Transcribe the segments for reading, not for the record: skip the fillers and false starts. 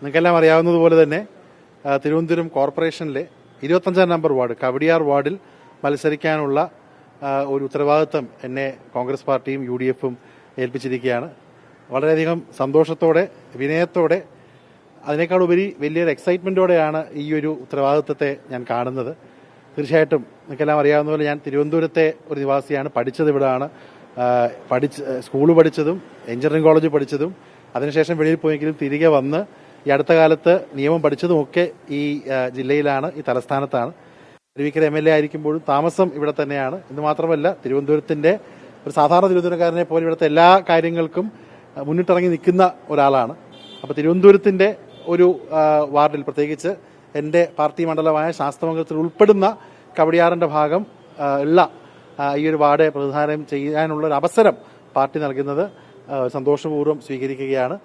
നിങ്ങൾക്കെല്ലാം അറിയാവുന്നതുപോലെ തന്നെ തിരുവനന്തപുരം കോർപ്പറേഷനിലെ 25-ാം നമ്പർ വാർഡ് കവടിയാർ വാർഡിൽ മത്സരിക്കാനുള്ള ഒരു ഉത്തരവാദിത്തം എന്നെ കോൺഗ്രസ് പാർട്ടിയും UDFും ഏൽപ്പിച്ചിരിക്കുകയാണ്. വളരെയധികം സന്തോഷത്തോടെ, വിനയത്തോടെ, അതിനേക്കാളുപരി വലിയൊരു എക്സൈറ്റ്മെന്റോടെയാണ് ഈ ഒരു ഉത്തരവാദിത്തത്തെ ഞാൻ കാണുന്നത്. തീർച്ചയായിട്ടും നിങ്ങൾക്കെല്ലാം അറിയാവുന്ന പോലെ ഞാൻ തിരുവനന്തപുരത്തെ ഒരു നിവാസിയാണ്. പഠിച്ചത് ഇവിടെയാണ്. സ്കൂൾ പഠിച്ചതും എഞ്ചിനീയറിംഗ് കോളേജ് പഠിച്ചതും അതിനുശേഷം വെളിയിൽ പോയെങ്കിലും തിരികെ വന്ന് ഈ അടുത്ത കാലത്ത് നിയമം പഠിച്ചതും ഒക്കെ ഈ ജില്ലയിലാണ്, ഈ തലസ്ഥാനത്താണ്. അരുവിക്കര MLA ആയിരിക്കുമ്പോഴും താമസം ഇവിടെ തന്നെയാണ്. എന്ന് മാത്രമല്ല തിരുവനന്തപുരത്തിന്റെ ഒരു സാധാരണ തിരുവനന്തപുരക്കാരനെ പോലെ ഇവിടുത്തെ എല്ലാ കാര്യങ്ങൾക്കും മുന്നിട്ടിറങ്ങി നിൽക്കുന്ന ഒരാളാണ്. അപ്പോൾ തിരുവനന്തപുരത്തിന്റെ ഒരു വാർഡിൽ, പ്രത്യേകിച്ച് എൻ്റെ പാർട്ടി മണ്ഡലമായ ശാസ്തമംഗലത്തിൽ ഉൾപ്പെടുന്ന കവടിയാറിന്റെ ഭാഗം ഉള്ള ഈ ഒരു വാർഡ് പ്രതിനിധാനം ചെയ്യാനുള്ള ഒരു അവസരം പാർട്ടി നൽകുന്നത് സന്തോഷപൂർവ്വം സ്വീകരിക്കുകയാണ്.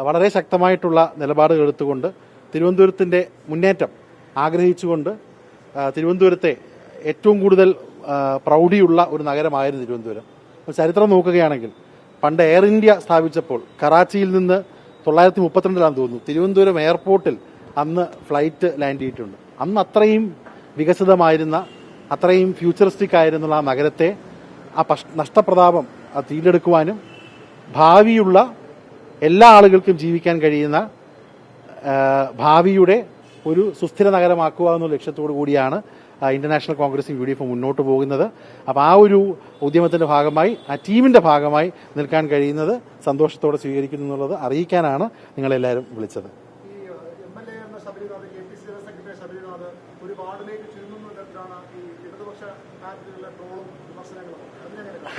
വളരെ ശക്തമായിട്ടുള്ള നിലപാടുകൾ എടുത്തുകൊണ്ട് തിരുവനന്തപുരത്തിന്റെ മുന്നേറ്റം ആഗ്രഹിച്ചുകൊണ്ട് തിരുവനന്തപുരത്തെ ഏറ്റവും കൂടുതൽ പ്രൗഢിയുള്ള ഒരു നഗരമായിരുന്നു തിരുവനന്തപുരം. ചരിത്രം നോക്കുകയാണെങ്കിൽ പണ്ട് എയർ ഇന്ത്യ സ്ഥാപിച്ചപ്പോൾ കറാച്ചിയിൽ നിന്ന് 1932 തോന്നുന്നു തിരുവനന്തപുരം എയർപോർട്ടിൽ അന്ന് ഫ്ലൈറ്റ് ലാൻഡ് ചെയ്തിട്ടുണ്ട്. അന്ന് അത്രയും വികസിതമായിരുന്ന, അത്രയും ഫ്യൂച്ചറിസ്റ്റിക് ആയിരുന്നുള്ള ആ നഗരത്തെ ആ നഷ്ടപ്രതാപം തീയിലെടുക്കുവാനും ഭാവിയുള്ള എല്ലാ ആളുകൾക്കും ജീവിക്കാൻ കഴിയുന്ന ഭാവിയുടെ ഒരു സുസ്ഥിര നഗരമാക്കുക എന്നുള്ള ലക്ഷ്യത്തോടു കൂടിയാണ് ഇന്റർനാഷണൽ കോൺഗ്രസും UDFും മുന്നോട്ട് പോകുന്നത്. അപ്പോൾ ആ ഒരു ഉദ്യമത്തിന്റെ ഭാഗമായി, ആ ടീമിന്റെ ഭാഗമായി നിൽക്കാൻ കഴിയുന്നത് സന്തോഷത്തോടെ സ്വീകരിക്കുന്നു എന്നുള്ളത് അറിയിക്കാനാണ് നിങ്ങളെല്ലാവരും വിളിച്ചത്.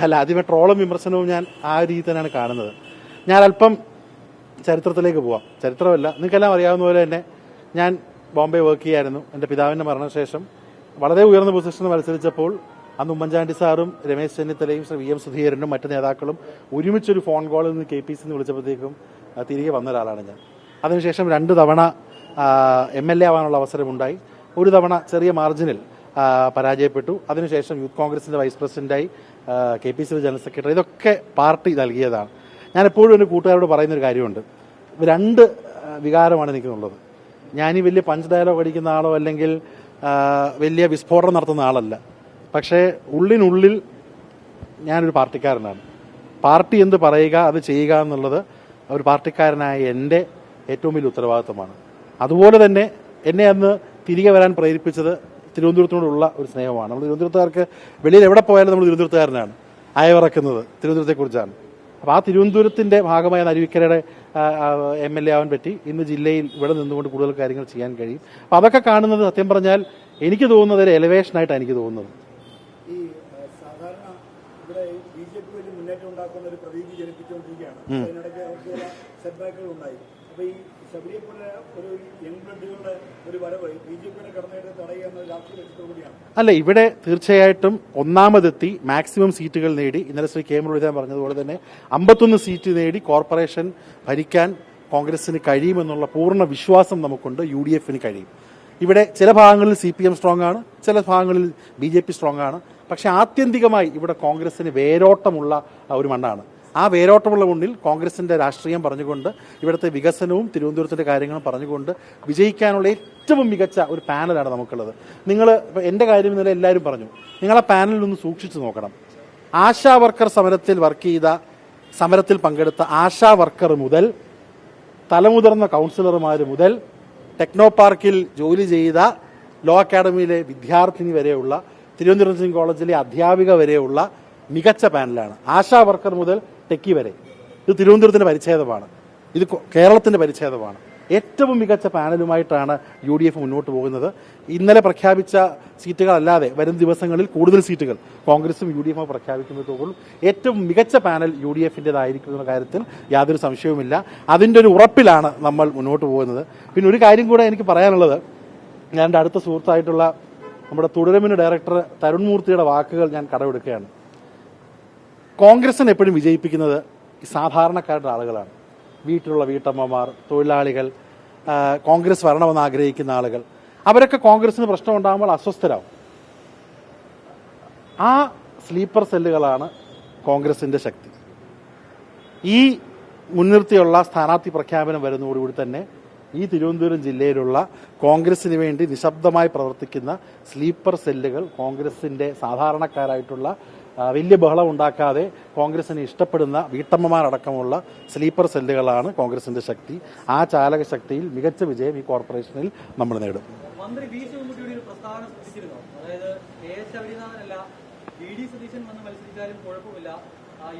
അല്ല, ആദ്യമേ ട്രോളും വിമർശനവും ഞാൻ ആ രീതി തന്നെയാണ് കാണുന്നത്. ഞാൻ അല്പം ചരിത്രത്തിലേക്ക് പോവാം. ചരിത്രമല്ല, നിങ്ങൾക്കെല്ലാം അറിയാവുന്ന പോലെ തന്നെ ഞാൻ ബോംബെ വർക്ക് ചെയ്യായിരുന്നു. എൻ്റെ പിതാവിൻ്റെ മരണശേഷം വളരെ ഉയർന്ന പൊസിഷനിൽ മത്സരിച്ചപ്പോൾ അന്ന് ഉമ്മൻചാണ്ടി സാറും രമേശ് ചെന്നിത്തലയും ശ്രീ VM സുധീരനും മറ്റു നേതാക്കളും ഒരുമിച്ചൊരു ഫോൺ കോളിൽ നിന്ന് KPC വിളിച്ചപ്പോഴത്തേക്കും തിരികെ വന്ന ഒരാളാണ് ഞാൻ. അതിനുശേഷം 2 തവണ MLA ആവാനുള്ള അവസരമുണ്ടായി. ഒരു തവണ ചെറിയ മാർജിനിൽ പരാജയപ്പെട്ടു. അതിനുശേഷം യൂത്ത് കോൺഗ്രസിന്റെ വൈസ് പ്രസിഡന്റായി, KPC ജനറൽ സെക്രട്ടറി, ഇതൊക്കെ പാർട്ടി നൽകിയതാണ്. ഞാൻ എപ്പോഴും എൻ്റെ കൂട്ടുകാരോട് പറയുന്നൊരു കാര്യമുണ്ട്. 2 വികാരമാണ് എനിക്കുള്ളത്. ഞാനീ വലിയ പഞ്ച് ഡയലോഗ് അടിക്കുന്ന ആളോ അല്ലെങ്കിൽ വലിയ വിസ്ഫോടനം നടത്തുന്ന ആളല്ല. പക്ഷേ ഉള്ളിനുള്ളിൽ ഞാനൊരു പാർട്ടിക്കാരനാണ്. പാർട്ടി എന്ത് പറയുക അത് ചെയ്യുക എന്നുള്ളത് ഒരു പാർട്ടിക്കാരനായ എൻ്റെ ഏറ്റവും വലിയ ഉത്തരവാദിത്തമാണ്. അതുപോലെ തന്നെ എന്നെ അന്ന് തിരികെ വരാൻ പ്രേരിപ്പിച്ചത് തിരുവനന്തപുരത്തിനോടുള്ള ഒരു സ്നേഹമാണ്. നമ്മൾ തിരുവനന്തപുരത്തുകാർക്ക് വെളിയിൽ എവിടെ പോയാലും നമ്മൾ തിരുവനന്തപുരത്തുകാരനാണ്. അയവിറക്കുന്നത് തിരുവനന്തപുരത്തെക്കുറിച്ചാണ്. അപ്പോൾ ആ തിരുവനന്തപുരത്തിന്റെ ഭാഗമായ അരുവിക്കരയുടെ MLA ആവാൻ പറ്റി. ഇന്ന് ജില്ലയിൽ ഇവിടെ നിന്നുകൊണ്ട് കൂടുതൽ കാര്യങ്ങൾ ചെയ്യാൻ കഴിയും. അപ്പോൾ അതൊക്കെ കാണുന്നത് സത്യം പറഞ്ഞാൽ എനിക്ക് തോന്നുന്നത് ഒരു എലിവേഷനായിട്ടാണ് എനിക്ക് തോന്നുന്നത്. ഈ സാധാരണ ഇവിടെ BJP വലിയ മുന്നേറ്റം ഉണ്ടാക്കുന്ന ഒരു പ്രതീതി ജനിപ്പിച്ചുകൊണ്ടിരിക്കുകയാണ്. അതിനിടയ്ക്ക് സെറ്റ്ബാക്കുകൾ ഉണ്ടായി. അപ്പോൾ ഈ ശബരിയെ പോലെ ഒരു യങ് ബ്ലഡുകളുടെ ഒരു വരവ് BJPയുടെ കടന്നയുടെ തടയുക എന്ന രാഷ്ട്രീയ ലക്ഷ്യത്തോടുകൂടിയാണ്. അല്ല, ഇവിടെ തീർച്ചയായിട്ടും ഒന്നാമതെത്തി മാക്സിമം സീറ്റുകൾ നേടി, ഇന്നലെ ശ്രീ KM മുരളീധരൻ പറഞ്ഞതുപോലെ തന്നെ 51 സീറ്റ് നേടി കോർപ്പറേഷൻ ഭരിക്കാൻ കോൺഗ്രസിന് കഴിയുമെന്നുള്ള പൂർണ്ണ വിശ്വാസം നമുക്കുണ്ട്. UDFന് കഴിയും. ഇവിടെ ചില ഭാഗങ്ങളിൽ CPM സ്ട്രോങ് ആണ്, ചില ഭാഗങ്ങളിൽ BJP സ്ട്രോങ് ആണ്. പക്ഷെ ആത്യന്തികമായി ഇവിടെ കോൺഗ്രസിന് വേരോട്ടമുള്ള ഒരു മണ്ണാണ്. ആ വേരോട്ടമുള്ള മുന്നിൽ കോൺഗ്രസിന്റെ രാഷ്ട്രീയം പറഞ്ഞുകൊണ്ട്, ഇവിടുത്തെ വികസനവും തിരുവനന്തപുരത്തിന്റെ കാര്യങ്ങളും പറഞ്ഞുകൊണ്ട് വിജയിക്കാനുള്ള ഏറ്റവും മികച്ച ഒരു പാനലാണ് നമുക്കുള്ളത്. നിങ്ങൾ എന്റെ കാര്യം ഇന്നലെ എല്ലാവരും പറഞ്ഞു, നിങ്ങൾ ആ പാനലിൽ ഒന്ന് സൂക്ഷിച്ചു നോക്കണം. ആശാ വർക്കർ സമരത്തിൽ പങ്കെടുത്ത ആശാ വർക്കർ മുതൽ തലമുതിർന്ന കൗൺസിലർമാർ മുതൽ ടെക്നോ പാർക്കിൽ ജോലി ചെയ്ത ലോ അക്കാഡമിയിലെ വിദ്യാർത്ഥിനി വരെയുള്ള തിരുവനന്തപുരം കോളേജിലെ അധ്യാപിക വരെയുള്ള മികച്ച പാനലാണ്. ആശാ വർക്കർ മുതൽ ടെക്കി വരെ. ഇത് തിരുവനന്തപുരത്തിന്റെ പരിച്ഛേദമാണ്, ഇത് കേരളത്തിന്റെ പരിച്ഛേദമാണ്. ഏറ്റവും മികച്ച പാനലുമായിട്ടാണ് UDF മുന്നോട്ട് പോകുന്നത്. ഇന്നലെ പ്രഖ്യാപിച്ച സീറ്റുകളല്ലാതെ വരും ദിവസങ്ങളിൽ കൂടുതൽ സീറ്റുകൾ കോൺഗ്രസും UDFും പ്രഖ്യാപിക്കുന്നതോടും ഏറ്റവും മികച്ച പാനൽ UDFന്റേതായിരിക്കും എന്ന കാര്യത്തിൽ യാതൊരു സംശയവുമില്ല. അതിന്റെ ഒരു ഉറപ്പിലാണ് നമ്മൾ മുന്നോട്ട് പോകുന്നത്. പിന്നെ ഒരു കാര്യം കൂടെ എനിക്ക് പറയാനുള്ളത്, ഞാൻ എൻ്റെ അടുത്ത സുഹൃത്തായിട്ടുള്ള നമ്മുടെ തുടരുമിന് ഡയറക്ടർ തരുൺ മൂർത്തിയുടെ വാക്കുകൾ ഞാൻ കടമെടുക്കുകയാണ്. കോൺഗ്രസിനെ എപ്പോഴും വിജയിപ്പിക്കുന്നത് ഈ സാധാരണക്കാരുടെ ആളുകളാണ്. വീട്ടിലുള്ള വീട്ടമ്മമാർ, തൊഴിലാളികൾ, കോൺഗ്രസ് വരണമെന്ന് ആഗ്രഹിക്കുന്ന ആളുകൾ, അവരൊക്കെ കോൺഗ്രസിന് പ്രശ്നമുണ്ടാകുമ്പോൾ അസ്വസ്ഥരാകും. ആ സ്ലീപ്പർ സെല്ലുകളാണ് കോൺഗ്രസിന്റെ ശക്തി. ഈ മുൻനിർത്തിയുള്ള സ്ഥാനാർത്ഥി പ്രഖ്യാപനം വരുന്നതോടുകൂടി തന്നെ ഈ തിരുവനന്തപുരം ജില്ലയിലുള്ള കോൺഗ്രസിന് വേണ്ടി നിശബ്ദമായി പ്രവർത്തിക്കുന്ന സ്ലീപ്പർ സെല്ലുകൾ, കോൺഗ്രസിന്റെ സാധാരണക്കാരായിട്ടുള്ള വലിയ ബഹളം ഉണ്ടാക്കാതെ കോൺഗ്രസിന് ഇഷ്ടപ്പെടുന്ന വീട്ടമ്മമാരടക്കമുള്ള സ്ലീപ്പർ സെല്ലുകളാണ് കോൺഗ്രസിന്റെ ശക്തി. ആ ചാലക ശക്തിയിൽ മികച്ച വിജയം ഈ കോർപ്പറേഷനിൽ നമ്മൾ നേടും. മന്ത്രി വി ശിവൻകുട്ടിയുടെ ഒരു പ്രസ്താവന ശ്രദ്ധിച്ചിരുന്നു. അതായത് കെ.എസ്. ശബരിനാഥനല്ല, വി.ഡി. സതീശൻ വന്ന് മത്സരിച്ചാലും കുഴപ്പമില്ല,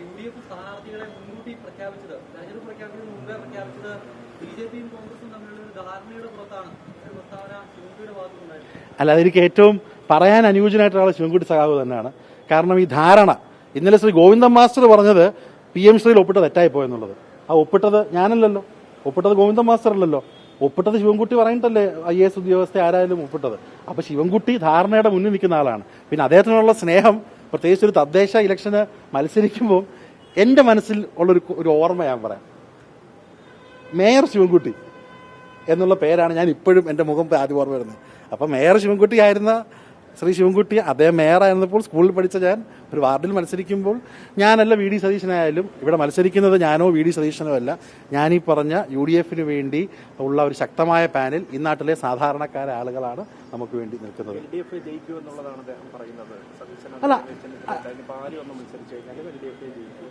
UDF സ്ഥാനാർത്ഥികളെ മുൻകൂട്ടി പ്രഖ്യാപിച്ചത്, തെരഞ്ഞെടുപ്പ് പ്രഖ്യാപിച്ചത് മുമ്പേ പ്രഖ്യാപിച്ചത് ബി.ജെ.പിയും കോൺഗ്രസും തമ്മിലുള്ള ഒരു ധാരണയുടെ പുറത്താണ്. ഒരു പ്രസ്താവന ശിവൻകുട്ടിയുടെ ഭാഗത്തുണ്ടായിരുന്നു. അല്ല, അതെനിക്ക് ഏറ്റവും പറയാൻ അനുയോജ്യനായിട്ടുള്ള ആൾ ശിവൻകുട്ടി സഖാവ് തന്നെയാണ്. കാരണം ഈ ധാരണ, ഇന്നലെ ശ്രീ ഗോവിന്ദൻ മാസ്റ്റർ പറഞ്ഞത് PM ശ്രീയിൽ ഒപ്പിട്ട് തെറ്റായി പോയെന്നുള്ളത്. ആ ഒപ്പിട്ടത് ഞാനല്ലല്ലോ, ഒപ്പിട്ടത് ഗോവിന്ദൻ മാസ്റ്റർ അല്ലല്ലോ, ഒപ്പിട്ടത് ശിവൻകുട്ടി പറഞ്ഞിട്ടല്ലേ IAS ഉദ്യോഗസ്ഥ ആരായാലും ഒപ്പിട്ടത്. അപ്പൊ ശിവൻകുട്ടി ധാരണയുടെ മുന്നിൽ നിൽക്കുന്ന ആളാണ്. പിന്നെ അദ്ദേഹത്തിനുള്ള സ്നേഹം, പ്രത്യേകിച്ച് ഒരു തദ്ദേശ ഇലക്ഷന് മത്സരിക്കുമ്പോൾ എന്റെ മനസ്സിൽ ഉള്ളൊരു ഓർമ്മ ഞാൻ പറയാം. മേയർ ശിവൻകുട്ടി എന്നുള്ള പേരാണ് ഞാൻ ഇപ്പോഴും എന്റെ മുഖം ആദ്യം ഓർമ്മ വരുന്നത്. അപ്പൊ മേയർ ശിവൻകുട്ടി ആയിരുന്ന ശ്രീ ശിവൻകുട്ടി, അദ്ദേഹം മേയറായിരുന്നപ്പോൾ സ്കൂളിൽ പഠിച്ച ഞാൻ ഒരു വാർഡിൽ മത്സരിക്കുമ്പോൾ ഞാനല്ല VD സതീശനായാലും ഇവിടെ മത്സരിക്കുന്നത് ഞാനോ VD സതീശനോ അല്ല, ഞാനീ പറഞ്ഞ UDF വേണ്ടി ഉള്ള ഒരു ശക്തമായ പാനൽ ഈ നാട്ടിലെ സാധാരണക്കാരായ ആളുകളാണ് നമുക്ക് വേണ്ടി നിൽക്കുന്നത്.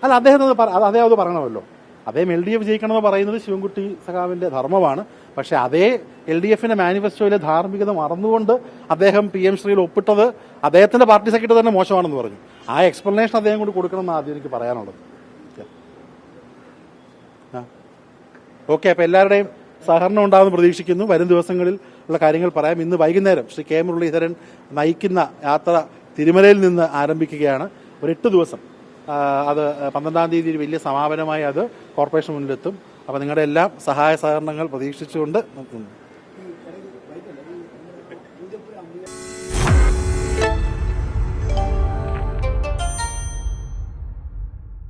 അല്ല, അദ്ദേഹം അത് പറയണമല്ലോ. അദ്ദേഹം LDF ജയിക്കണമെന്ന് പറയുന്നത് ശിവൻകുട്ടി സഖാവിന്റെ ധർമ്മമാണ്. പക്ഷെ അതേ LDF മാനിഫെസ്റ്റോയിലെ ധാർമ്മികത മറന്നുകൊണ്ട് അദ്ദേഹം PM ശ്രീയിൽ ഒപ്പിട്ടത് അദ്ദേഹത്തിന്റെ പാർട്ടി സെക്രട്ടറി തന്നെ മോശമാണെന്ന് പറഞ്ഞു. ആ എക്സ്പ്ലനേഷൻ അദ്ദേഹം കൂടി കൊടുക്കണമെന്ന് ആദ്യം എനിക്ക് പറയാനുള്ളത്. ഓക്കെ, അപ്പൊ എല്ലാവരുടെയും സഹകരണം ഉണ്ടാകുമെന്ന് പ്രതീക്ഷിക്കുന്നു. വരും ദിവസങ്ങളിൽ ഉള്ള കാര്യങ്ങൾ പറയാം. ഇന്ന് വൈകുന്നേരം ശ്രീ K. മുരളീധരൻ നയിക്കുന്ന യാത്ര തിരുമലയിൽ നിന്ന് ആരംഭിക്കുകയാണ്. ഒരു 8 ദിവസം, അത് 12-ാം തീയതി വലിയ സമാപനമായി അത് കോർപ്പറേഷൻ മുന്നിലെത്തും. അപ്പൊ നിങ്ങളുടെ എല്ലാം സഹായ സഹകരണങ്ങൾ പ്രതീക്ഷിച്ചുകൊണ്ട് നിർത്തുന്നു.